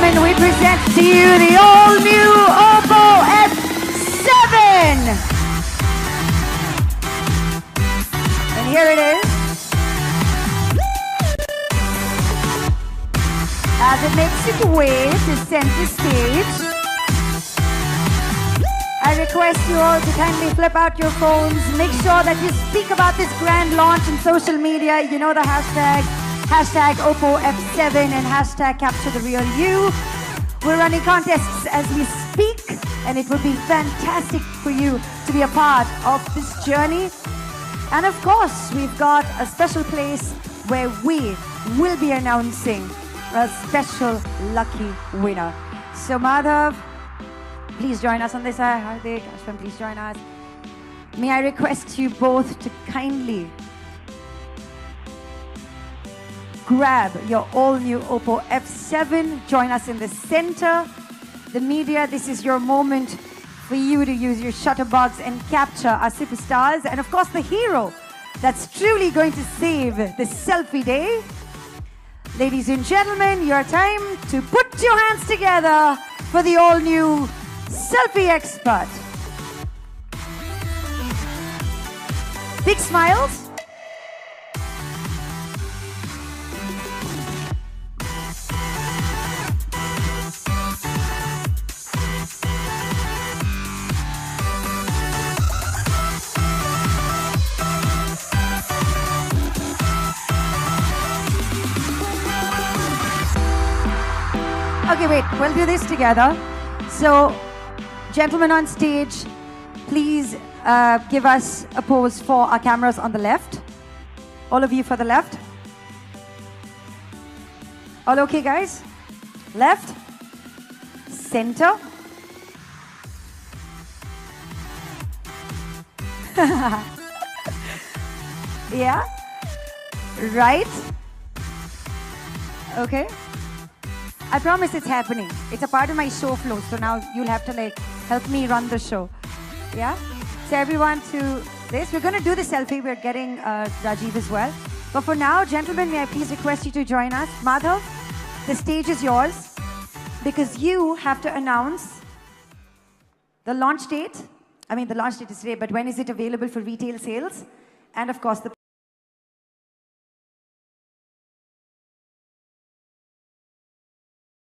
gentlemen, we present to you the all-new OPPO F7! And here it is. As it makes its way to center stage, I request you all to kindly flip out your phones. Make sure that you speak about this grand launch on social media. You know the hashtag OPPO F7 and hashtag Capture the Real You. We're running contests as we speak, and it would be fantastic for you to be a part of this journey. And of course, we've got a special place where we will be announcing a special lucky winner. So Madhav, please join us on this side. Hardik, Ashwin, please join us. May I request you both to kindly grab your all-new OPPO F7. Join us in the center. The media, this is your moment for you to use your shutterbugs and capture our superstars. And of course, the hero that's truly going to save the selfie day. Ladies and gentlemen, your time to put your hands together for the all-new selfie expert. Big smiles. Okay, wait, we'll do this together. So, gentlemen on stage, please give us a pose for our cameras on the left. All of you for the left. All okay, guys? Left, center. Yeah, right. Okay. I promise it's happening. It's a part of my show flow, so now you'll have to like help me run the show. Yeah? So everyone to this. We're going to do the selfie. We're getting Rajiv as well. But for now, gentlemen, may I please request you to join us. Madhav, the stage is yours because you have to announce the launch date. I mean, the launch date is today, but when is it available for retail sales? And of course, the